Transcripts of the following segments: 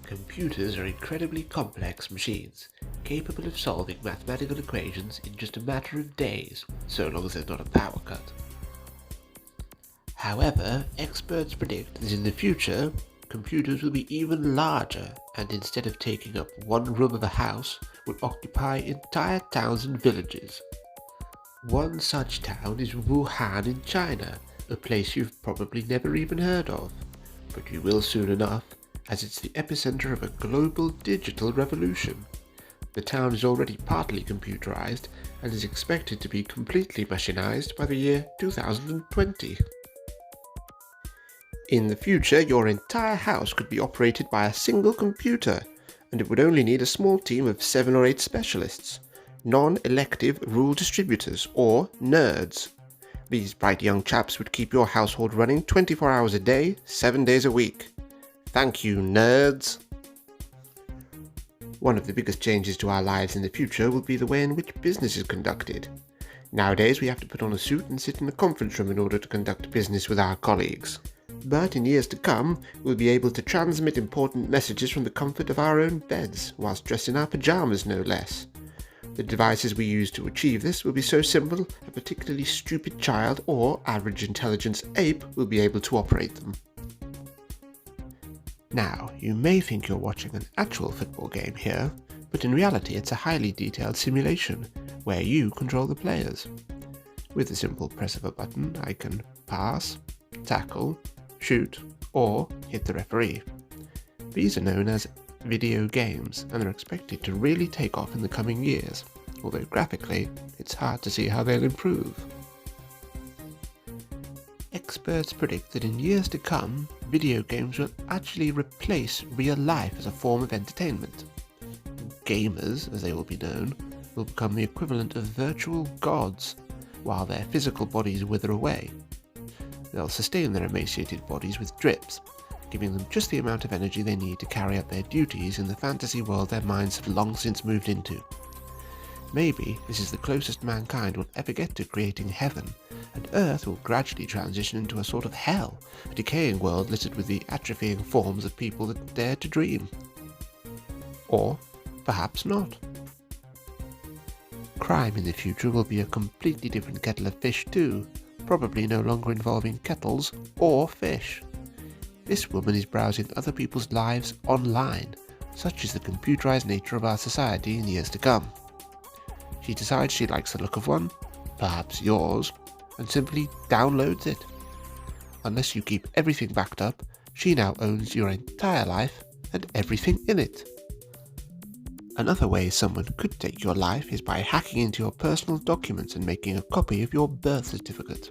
Computers are incredibly complex machines, capable of solving mathematical equations in just a matter of days, so long as there's not a power cut. However, experts predict that in the future, computers will be even larger and instead of taking up one room of a house, will occupy entire towns and villages. One such town is Wuhan in China, a place you've probably never even heard of, but you will soon enough, as it's the epicenter of a global digital revolution. The town is already partly computerized and is expected to be completely machinized by the year 2020. In the future, your entire house could be operated by a single computer, and it would only need a small team of 7 or 8 specialists, non-elective rule distributors, or nerds. These bright young chaps would keep your household running 24 hours a day, 7 days a week. Thank you, nerds! One of the biggest changes to our lives in the future will be the way in which business is conducted. Nowadays, we have to put on a suit and sit in a conference room in order to conduct business with our colleagues. But in years to come, we'll be able to transmit important messages from the comfort of our own beds, whilst dressed in our pyjamas no less. The devices we use to achieve this will be so simple, a particularly stupid child or average intelligence ape will be able to operate them. Now, you may think you're watching an actual football game here, but in reality it's a highly detailed simulation, where you control the players. With the simple press of a button, I can pass, tackle, shoot, or hit the referee. These are known as video games, and are expected to really take off in the coming years, although graphically, it's hard to see how they'll improve. Experts predict that in years to come, video games will actually replace real life as a form of entertainment. Gamers, as they will be known, will become the equivalent of virtual gods, while their physical bodies wither away. They'll sustain their emaciated bodies with drips, giving them just the amount of energy they need to carry out their duties in the fantasy world their minds have long since moved into. Maybe this is the closest mankind will ever get to creating heaven, and Earth will gradually transition into a sort of hell, a decaying world littered with the atrophying forms of people that dare to dream. Or perhaps not. Crime in the future will be a completely different kettle of fish too, probably no longer involving kettles or fish. This woman is browsing other people's lives online. Such is the computerized nature of our society in years to come. She decides she likes the look of one, perhaps yours, and simply downloads it. Unless you keep everything backed up, she now owns your entire life and everything in it. Another way someone could take your life is by hacking into your personal documents and making a copy of your birth certificate.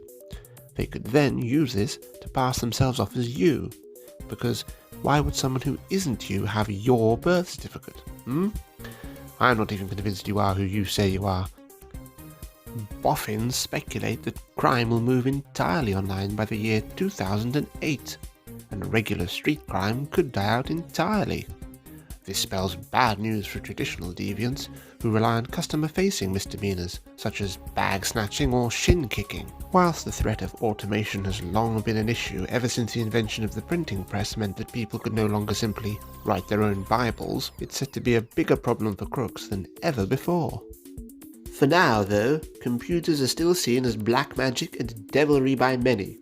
They could then use this to pass themselves off as you, because why would someone who isn't you have your birth certificate? I'm not even convinced you are who you say you are. Boffins speculate that crime will move entirely online by the year 2008, and regular street crime could die out entirely. This spells bad news for traditional deviants who rely on customer-facing misdemeanors such as bag snatching or shin kicking. Whilst the threat of automation has long been an issue ever since the invention of the printing press meant that people could no longer simply write their own Bibles, it's said to be a bigger problem for crooks than ever before. For now, though, computers are still seen as black magic and devilry by many,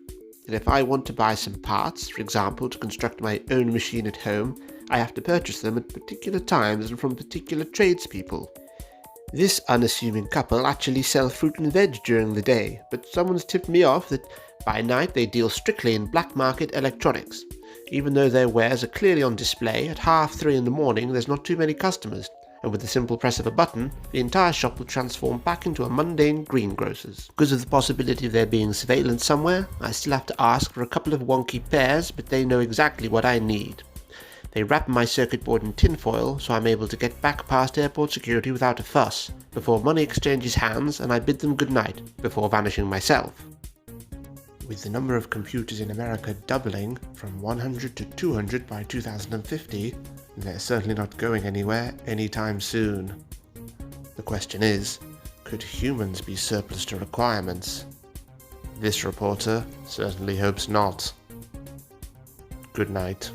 and if I want to buy some parts, for example to construct my own machine at home, I have to purchase them at particular times and from particular tradespeople. This unassuming couple actually sell fruit and veg during the day, but someone's tipped me off that by night they deal strictly in black market electronics. Even though their wares are clearly on display, at 3:30 in the morning there's not too many customers, and with the simple press of a button, the entire shop will transform back into a mundane greengrocer's. Because of the possibility of there being surveillance somewhere, I still have to ask for a couple of wonky pears, but they know exactly what I need. They wrap my circuit board in tinfoil so I'm able to get back past airport security without a fuss, before money exchanges hands and I bid them goodnight, before vanishing myself. With the number of computers in America doubling from 100 to 200 by 2050, they're certainly not going anywhere anytime soon. The question is, could humans be surplus to requirements? This reporter certainly hopes not. Good night.